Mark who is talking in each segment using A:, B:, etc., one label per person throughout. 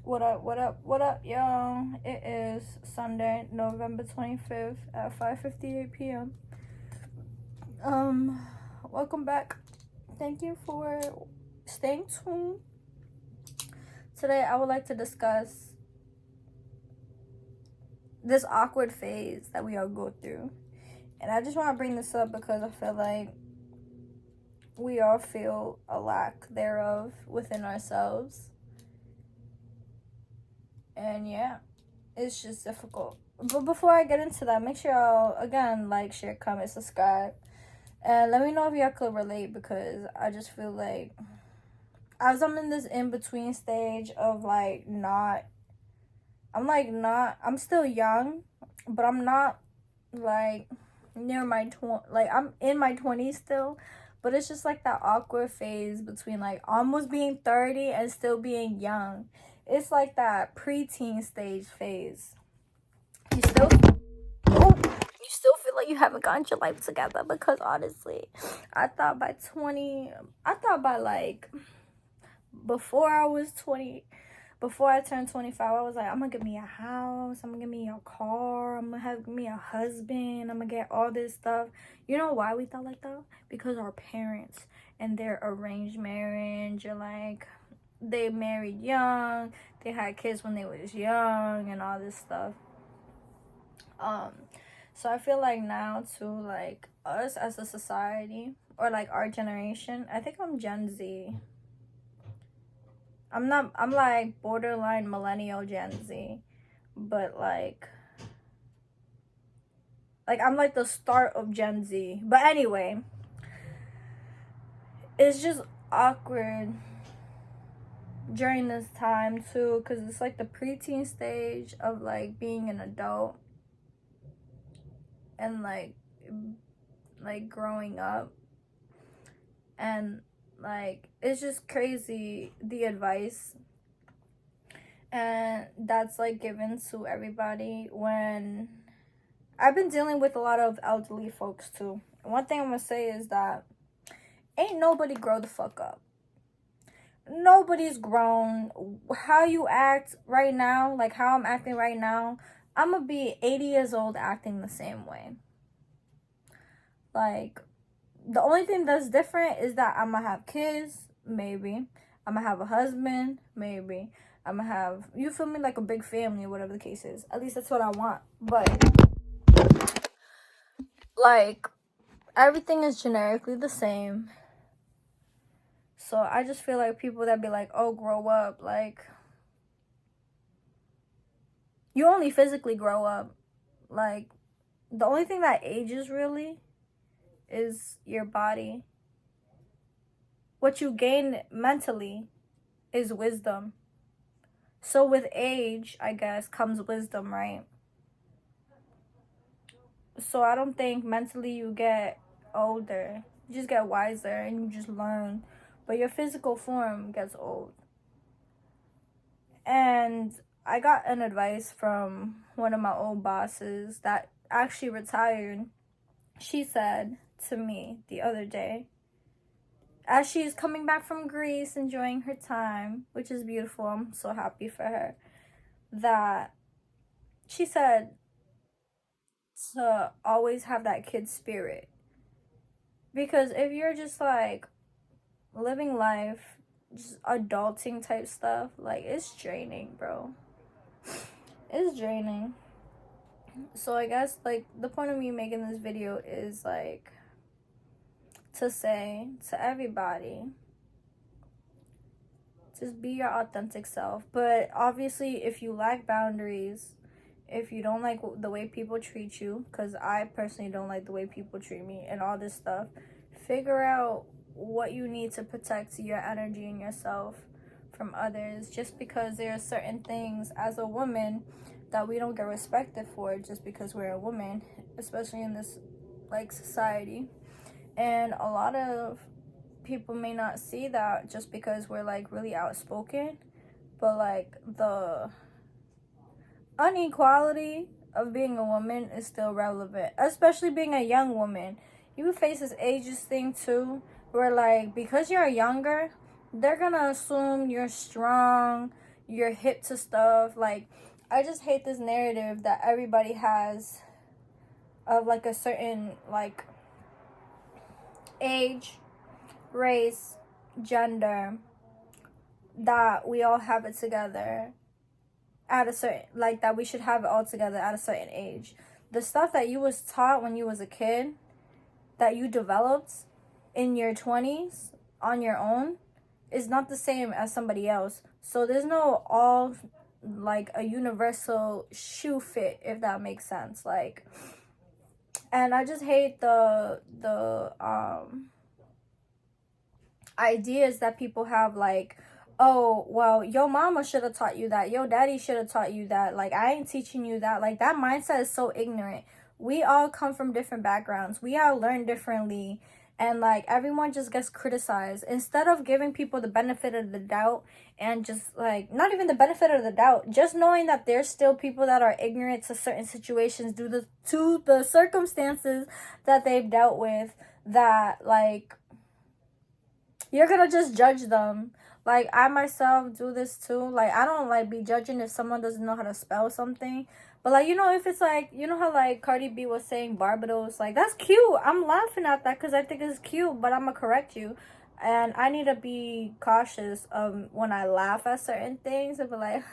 A: What up, what up, what up, y'all? It is Sunday, November 25th at 5:58 p.m. Um, Welcome back. Thank you for staying tuned. Today, I would like to discuss this awkward phase that we all go through. And I just want to bring this up because I feel like we all feel a lack thereof within ourselves. And yeah, it's just difficult. But before I get into that, make sure y'all, again, like, share, comment, subscribe. And let me know if y'all could relate, because I just feel like as I'm in this in-between stage of I'm still young, but I'm not like near my I'm in my 20s still, but it's just like that awkward phase between like almost being 30 and still being young. It's like that preteen stage phase. You still you still feel like you haven't gotten your life together, because honestly, I thought by like before I was 20, before I turned 25, I was like, I'm gonna get me a house, I'm gonna get me a car, I'm gonna have me a husband, I'm gonna get all this stuff. You know why we thought like that? Because our parents and their arranged marriage, or like they married young, they had kids when they was young, and all this stuff. So I feel like now too, like us as a society, or like our generation, I think I'm Gen Z. I'm like borderline millennial Gen Z, but like I'm like the start of Gen Z. But anyway, it's just awkward during this time too, because it's like the preteen stage of like being an adult, and like growing up, and like it's just crazy the advice and that's like given to everybody. When I've been dealing with a lot of elderly folks too, one thing I'm gonna say is that ain't nobody grow the fuck up. Nobody's grown. How you act right now, like how I'm acting right now, I'm gonna be 80 years old acting the same way. Like, the only thing that's different is that I'm gonna have kids, maybe. I'm gonna have a husband, maybe. I'm gonna have, you feel me, like a big family, whatever the case is. At least that's what I want. But like everything is generically the same. So I just feel like people that be like, oh, grow up, like you only physically grow up. Like the only thing that ages really is your body. What you gain mentally is wisdom. So with age, I guess, comes wisdom, right? So I don't think mentally you get older. You just get wiser and you just learn. But your physical form gets old. And I got an advice from one of my old bosses that actually retired. She said to me the other day, as she's coming back from Greece, enjoying her time, which is beautiful, I'm so happy for her, that she said to always have that kid spirit. Because if you're just like living life, just adulting type stuff, like it's draining, bro. It's draining. So I guess like the point of me making this video is like to say to everybody, just be your authentic self. But obviously, if you lack boundaries, if you don't like the way people treat you, because I personally don't like the way people treat me and all this stuff, figure out what you need to protect your energy and yourself from others. Just because there are certain things as a woman that we don't get respected for just because we're a woman, especially in this like society. And a lot of people may not see that just because we're like really outspoken, but like the inequality of being a woman is still relevant, especially being a young woman. You face this ageist thing too, where like because you're younger, they're gonna assume you're strong, you're hip to stuff. Like, I just hate this narrative that everybody has of like a certain like age, race, gender, that we all have it together at a certain, like, that we should have it all together at a certain age. The stuff that you was taught when you was a kid, that you developed in your 20s on your own, is not the same as somebody else. So there's no all like a universal shoe fit, if that makes sense. Like, and I just hate the ideas that people have, like, oh, well, your mama should have taught you that, your daddy should have taught you that, like, I ain't teaching you that. Like, that mindset is so ignorant. We all come from different backgrounds, we all learn differently, and like everyone just gets criticized instead of giving people the benefit of the doubt. And just like, not even the benefit of the doubt, just knowing that there's still people that are ignorant to certain situations due to the circumstances that they've dealt with, that like, you're gonna just judge them. Like, I myself do this too. Like, I don't like be judging if someone doesn't know how to spell something. But like, you know, if it's like, you know how like Cardi B was saying Barbados, like, that's cute. I'm laughing at that because I think it's cute, but I'm gonna correct you. And I need to be cautious when I laugh at certain things and be like,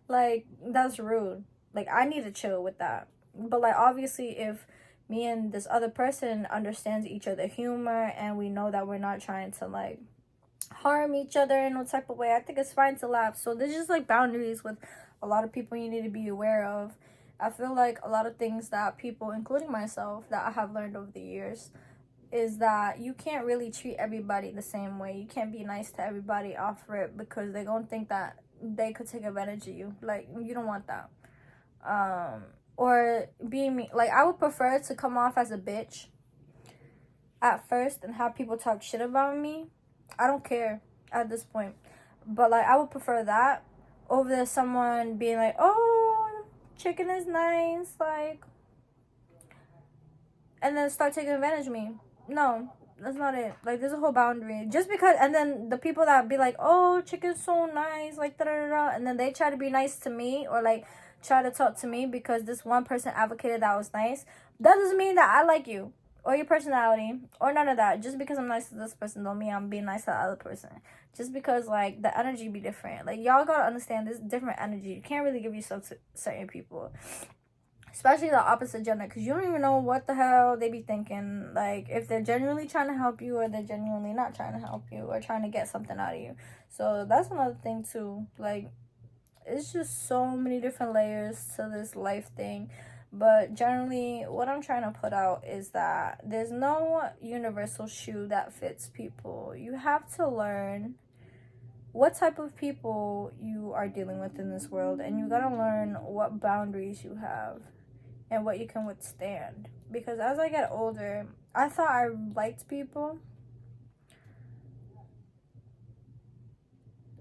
A: like, that's rude. Like, I need to chill with that. But like, obviously, if me and this other person understands each other humor and we know that we're not trying to like harm each other in no type of way, I think it's fine to laugh. So there's just like boundaries with a lot of people you need to be aware of. I feel like a lot of things that people, including myself, that I have learned over the years is that you can't really treat everybody the same way. You can't be nice to everybody off rip because they're gonna think that they could take advantage of you. Like, you don't want that. Or being me, like, I would prefer to come off as a bitch at first and have people talk shit about me. I don't care at this point, but like, I would prefer that over someone being like, oh, chicken is nice, like, and then start taking advantage of me. No, that's not it. Like, there's a whole boundary. Just because, and then the people that be like, oh, chicken's so nice, like, da da da, and then they try to be nice to me or like try to talk to me because this one person advocated that was nice. That doesn't mean that I like you or your personality or none of that. Just because I'm nice to this person don't mean I'm being nice to the other person. Just because like the energy be different. Like, y'all gotta understand this different energy. You can't really give yourself to certain people, especially the opposite gender, because you don't even know what the hell they be thinking. Like, if they're genuinely trying to help you or they're genuinely not trying to help you or trying to get something out of you. So that's another thing too. Like, it's just so many different layers to this life thing. But generally, what I'm trying to put out is that there's no universal shoe that fits people. You have to learn what type of people you are dealing with in this world, and you gotta learn what boundaries you have and what you can withstand. Because as I get older, I thought I liked people.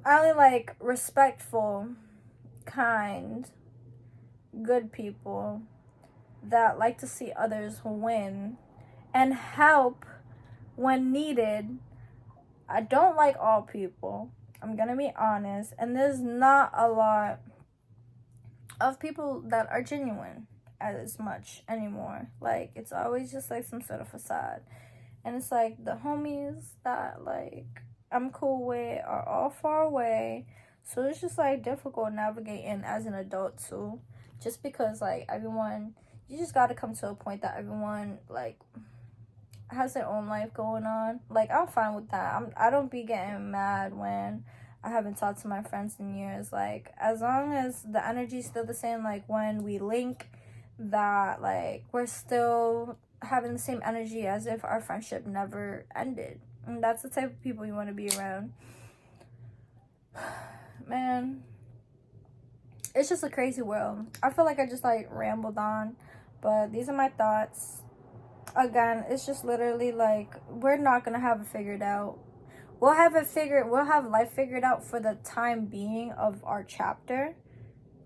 A: I only like respectful, kind, good people that like to see others win and help when needed. I don't like all people. I'm gonna be honest. And there's not a lot of people that are genuine as much anymore. Like, it's always just like some sort of facade. And it's like the homies that like I'm cool with are all far away. So it's just like difficult navigating as an adult too. Just because like everyone, you just gotta come to a point that everyone like has their own life going on. Like, I'm fine with that. I don't be getting mad when I haven't talked to my friends in years. Like, as long as the energy's still the same, like when we link, that like we're still having the same energy as if our friendship never ended. And that's the type of people you want to be around. Man, it's just a crazy world. I feel like I just like rambled on, but these are my thoughts. Again, it's just literally like, we're not gonna have it figured out. We'll have life figured out for the time being of our chapter.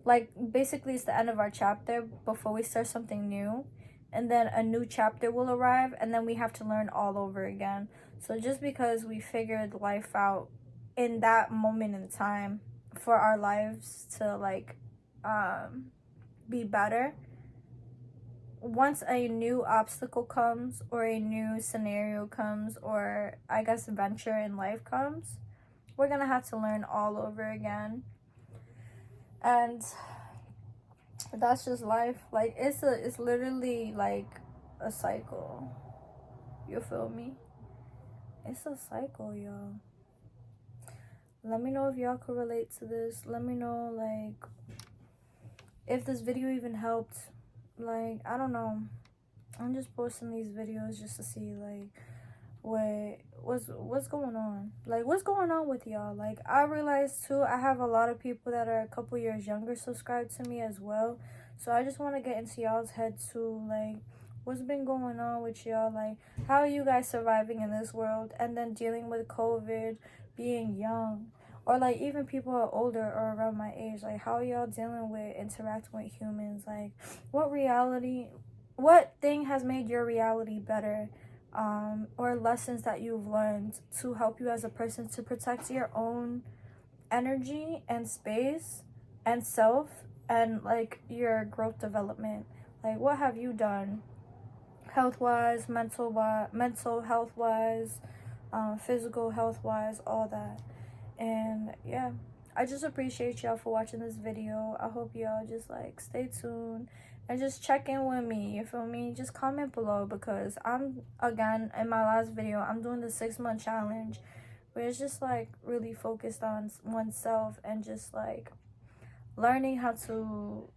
A: Like, basically it's the end of our chapter before we start something new, and then a new chapter will arrive, and then we have to learn all over again. So just because we figured life out in that moment in time for our lives to like be better, once a new obstacle comes or a new scenario comes, or I guess adventure in life comes, we're gonna have to learn all over again. And that's just life. Like it's literally like a cycle. You feel me? It's a cycle, y'all. Let me know if y'all could relate to this. Let me know like if this video even helped. Like, I don't know. I'm just posting these videos just to see like what's going on. Like, what's going on with y'all? Like, I realize too, I have a lot of people that are a couple years younger subscribed to me as well. So I just want to get into y'all's head too. Like, what's been going on with y'all? Like, how are you guys surviving in this world? And then dealing with COVID, being young, or like even people are older or around my age. Like, how are y'all dealing with interacting with humans? Like, what thing has made your reality better? Or lessons that you've learned to help you as a person to protect your own energy and space and self, and like your growth development. Like, what have you done health wise, mental health wise, physical health wise, all that. And yeah, I just appreciate y'all for watching this video. I hope y'all just like stay tuned and just check in with me, you feel me? Just comment below, because I'm, again, in my last video, I'm doing the 6-month challenge, where it's just like really focused on oneself and just like learning how to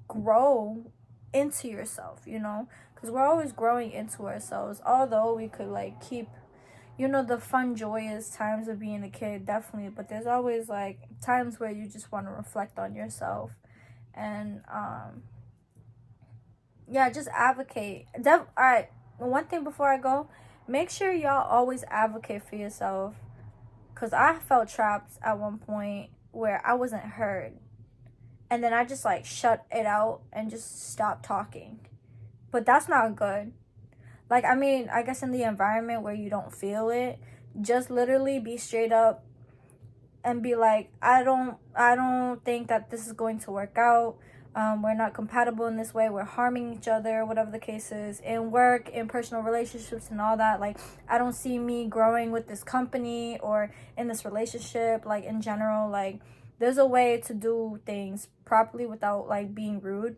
A: grow into yourself, you know? Because we're always growing into ourselves, although we could like keep, you know, the fun, joyous times of being a kid, definitely, but there's always like times where you just want to reflect on yourself. And yeah, just advocate. All right, one thing before I go, make sure y'all always advocate for yourself, because I felt trapped at one point where I wasn't heard, and then I just like shut it out and just stopped talking. But that's not good. Like, I mean, I guess in the environment where you don't feel it, just literally be straight up and be like, I don't think that this is going to work out. We're not compatible in this way. We're harming each other, whatever the case is, in work, in personal relationships and all that. Like, I don't see me growing with this company or in this relationship, like in general. Like, there's a way to do things properly without like being rude.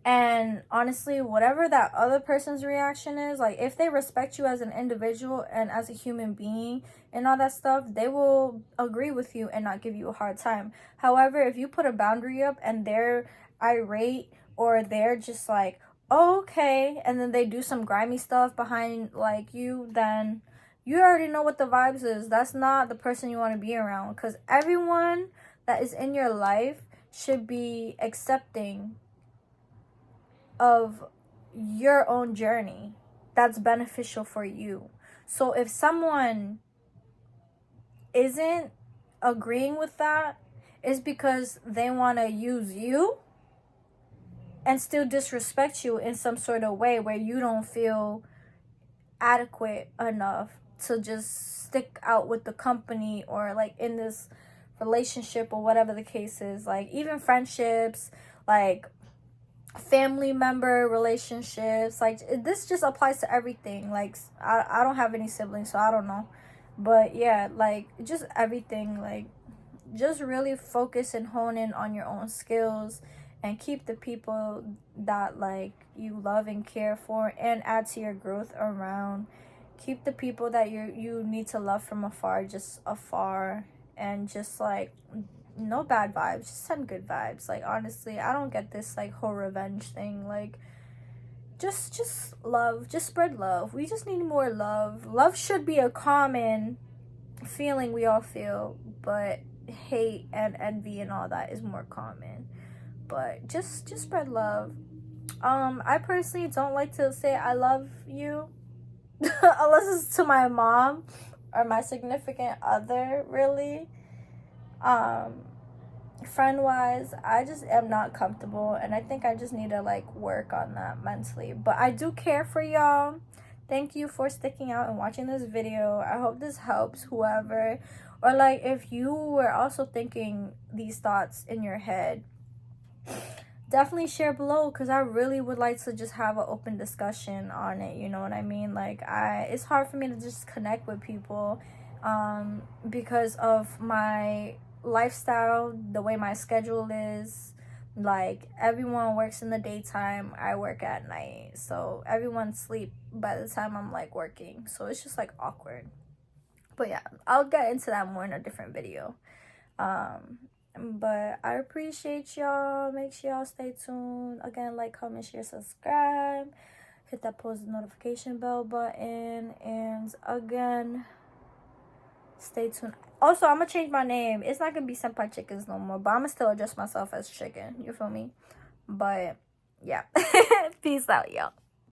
A: And honestly, whatever that other person's reaction is, like if they respect you as an individual and as a human being and all that stuff, they will agree with you and not give you a hard time. However, if you put a boundary up and they're irate, or they're just like, oh, okay, and then they do some grimy stuff behind like you, then you already know what the vibes is. That's not the person you want to be around, because everyone that is in your life should be accepting of your own journey that's beneficial for you. So if someone isn't agreeing with that, it's because they want to use you and still disrespect you in some sort of way where you don't feel adequate enough to just stick out with the company, or like in this relationship, or whatever the case is. Like even friendships, like family member relationships, like this just applies to everything. Like I don't have any siblings, so I don't know, but yeah, like just everything. Like just really focus and hone in on your own skills, and keep the people that like you love and care for and add to your growth around. Keep the people that you need to love from afar, just afar, and just like no bad vibes, just send good vibes. Like honestly, I don't get this like whole revenge thing. Like just love, just spread love. We just need more love. Love should be a common feeling we all feel, but hate and envy and all that is more common. But just spread love. I personally don't like to say I love you unless it's to my mom or my significant other, really. Friend wise, I just am not comfortable, and I think I just need to like work on that mentally. But I do care for y'all. Thank you for sticking out and watching this video. I hope this helps whoever, Or like if you were also thinking these thoughts in your head, definitely share below, because I really would like to just have an open discussion on it, you know what I mean? Like it's hard for me to just connect with people because of my lifestyle, the way my schedule is. Like everyone works in the daytime, I work at night, so everyone sleep by the time I'm like working, so it's just like awkward. But yeah, I'll get into that more in a different video. um but I appreciate y'all. Make sure y'all stay tuned. Again, like, comment, share, subscribe, hit that post notification bell button, and again, stay tuned. Also, I'm gonna change my name. It's not gonna be Senpai Chickens no more, but I'm gonna still address myself as Chicken, you feel me? But yeah. Peace out, y'all.